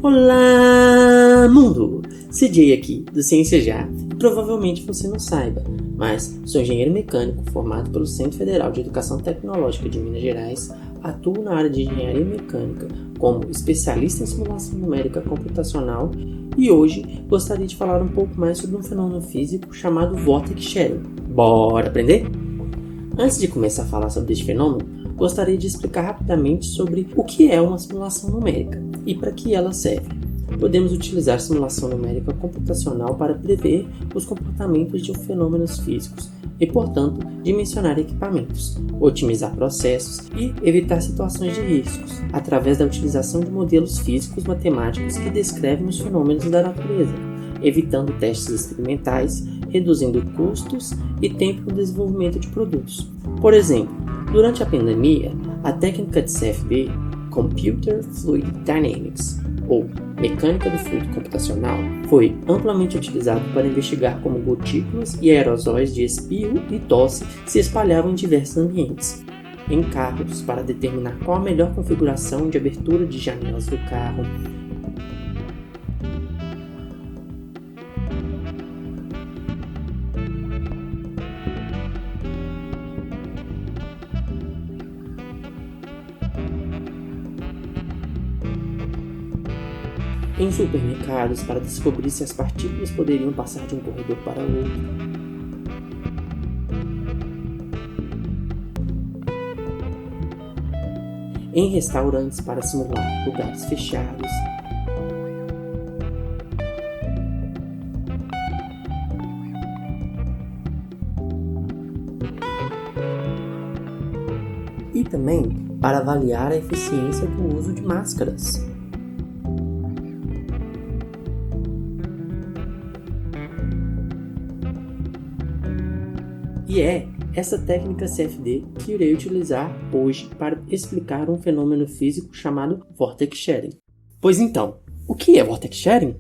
Olá, mundo! CJ aqui, do Ciência Já. Provavelmente você não saiba, mas sou engenheiro mecânico formado pelo Centro Federal de Educação Tecnológica de Minas Gerais, atuo na área de engenharia mecânica como especialista em simulação numérica computacional e hoje gostaria de falar um pouco mais sobre um fenômeno físico chamado Vortex Sharing. Bora aprender? Antes de começar a falar sobre este fenômeno, gostaria de explicar rapidamente sobre o que é uma simulação numérica e para que ela serve. Podemos utilizar simulação numérica computacional para prever os comportamentos de fenômenos físicos e, portanto, dimensionar equipamentos, otimizar processos e evitar situações de riscos, através da utilização de modelos físicos matemáticos que descrevem os fenômenos da natureza, evitando testes experimentais, reduzindo custos e tempo no desenvolvimento de produtos. Por exemplo, durante a pandemia, a técnica de CFD, Computer Fluid Dynamics, ou mecânica do fluido computacional, foi amplamente utilizado para investigar como gotículas e aerosóis de espirro e tosse se espalhavam em diversos ambientes. Em carros, para determinar qual a melhor configuração de abertura de janelas do carro, em supermercados para descobrir se as partículas poderiam passar de um corredor para o outro. Em restaurantes para simular lugares fechados. E também para avaliar a eficiência do uso de máscaras. E é essa técnica CFD que irei utilizar hoje para explicar um fenômeno físico chamado Vortex Sharing. Pois então, o que é Vortex Sharing?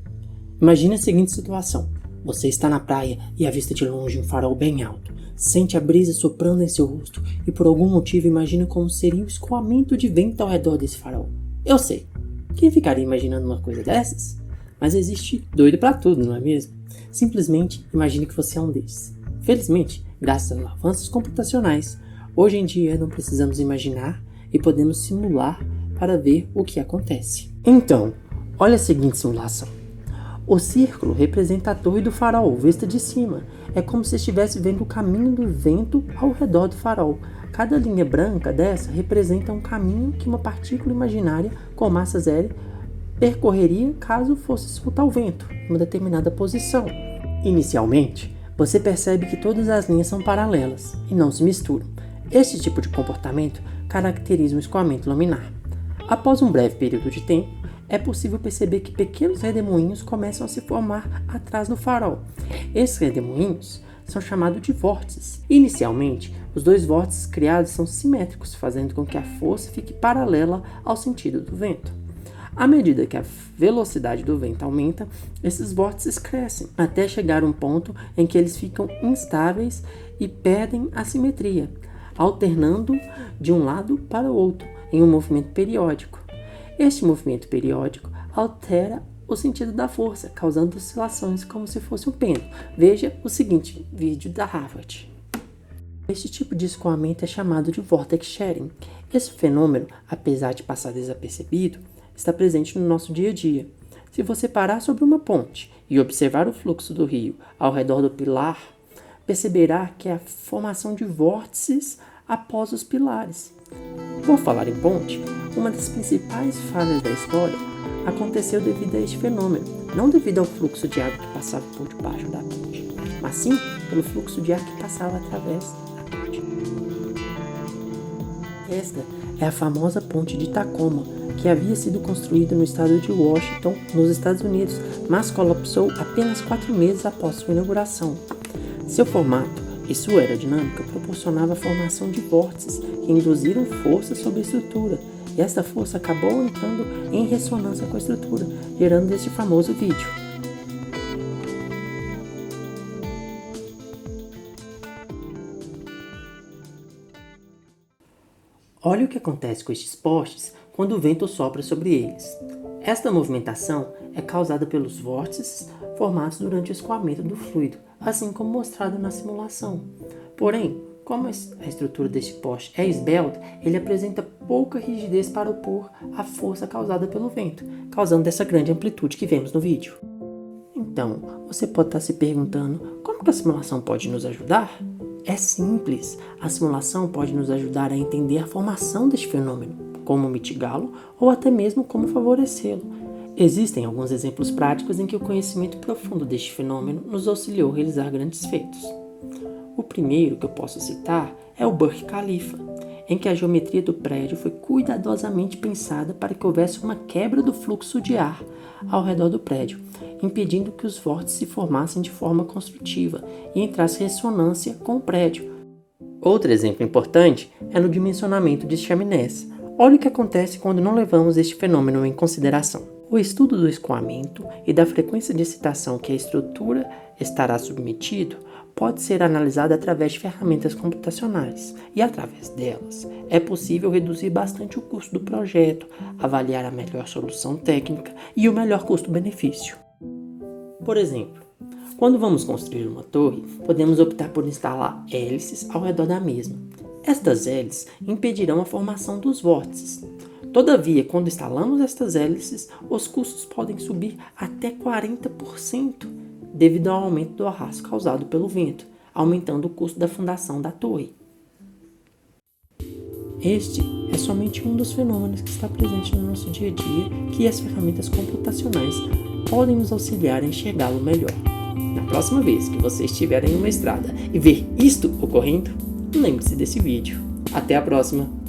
Imagine a seguinte situação. Você está na praia e avista de longe um farol bem alto. Sente a brisa soprando em seu rosto e por algum motivo imagina como seria o escoamento de vento ao redor desse farol. Eu sei, quem ficaria imaginando uma coisa dessas? Mas existe doido para tudo, não é mesmo? Simplesmente imagine que você é um desses. Felizmente, graças aos avanços computacionais, hoje em dia não precisamos imaginar e podemos simular para ver o que acontece. Então, olha a seguinte simulação. O círculo representa a torre do farol, vista de cima. É como se estivesse vendo o caminho do vento ao redor do farol. Cada linha branca dessa representa um caminho que uma partícula imaginária com massa zero percorreria caso fosse soltar o vento em uma determinada posição. Inicialmente, você percebe que todas as linhas são paralelas e não se misturam. Este tipo de comportamento caracteriza um escoamento laminar. Após um breve período de tempo, é possível perceber que pequenos redemoinhos começam a se formar atrás do farol. Esses redemoinhos são chamados de vórtices. Inicialmente, os dois vórtices criados são simétricos, fazendo com que a força fique paralela ao sentido do vento. À medida que a velocidade do vento aumenta, esses vórtices crescem, até chegar a um ponto em que eles ficam instáveis e perdem a simetria, alternando de um lado para o outro, em um movimento periódico. Este movimento periódico altera o sentido da força, causando oscilações como se fosse um pêndulo. Veja o seguinte vídeo da Harvard. Este tipo de escoamento é chamado de Vortex Sharing. Esse fenômeno, apesar de passar desapercebido, está presente no nosso dia a dia. Se você parar sobre uma ponte e observar o fluxo do rio ao redor do pilar, perceberá que é a formação de vórtices após os pilares. Por falar em ponte, uma das principais falhas da história aconteceu devido a este fenômeno, não devido ao fluxo de água que passava por debaixo da ponte, mas sim pelo fluxo de ar que passava através da ponte. Esta é a famosa ponte de Tacoma, que havia sido construída no estado de Washington, nos Estados Unidos, mas colapsou apenas 4 meses após sua inauguração. Seu formato e sua aerodinâmica proporcionavam a formação de vórtices que induziram força sobre a estrutura, e esta força acabou entrando em ressonância com a estrutura, gerando este famoso vídeo. Olha o que acontece com estes postes quando o vento sopra sobre eles. Esta movimentação é causada pelos vórtices formados durante o escoamento do fluido, assim como mostrado na simulação. Porém, como a estrutura deste poste é esbelta, ele apresenta pouca rigidez para opor à força causada pelo vento, causando essa grande amplitude que vemos no vídeo. Então, você pode estar se perguntando, como que a simulação pode nos ajudar? É simples, a simulação pode nos ajudar a entender a formação deste fenômeno, como mitigá-lo ou até mesmo como favorecê-lo. Existem alguns exemplos práticos em que o conhecimento profundo deste fenômeno nos auxiliou a realizar grandes feitos. O primeiro que eu posso citar é o Burj Khalifa, em que a geometria do prédio foi cuidadosamente pensada para que houvesse uma quebra do fluxo de ar ao redor do prédio, impedindo que os vórtices se formassem de forma construtiva e entrasse em ressonância com o prédio. Outro exemplo importante é no dimensionamento de chaminés. Olha o que acontece quando não levamos este fenômeno em consideração. O estudo do escoamento e da frequência de excitação que a estrutura estará submetido pode ser analisado através de ferramentas computacionais e, através delas, é possível reduzir bastante o custo do projeto, avaliar a melhor solução técnica e o melhor custo-benefício. Por exemplo, quando vamos construir uma torre, podemos optar por instalar hélices ao redor da mesma. Estas hélices impedirão a formação dos vórtices. Todavia, quando instalamos estas hélices, os custos podem subir até 40%, devido ao aumento do arrasto causado pelo vento, aumentando o custo da fundação da torre. Este é somente um dos fenômenos que está presente no nosso dia a dia, que as ferramentas computacionais podem nos auxiliar a enxergá-lo melhor. Na próxima vez que você estiver em uma estrada e ver isto ocorrendo, lembre-se desse vídeo. Até a próxima!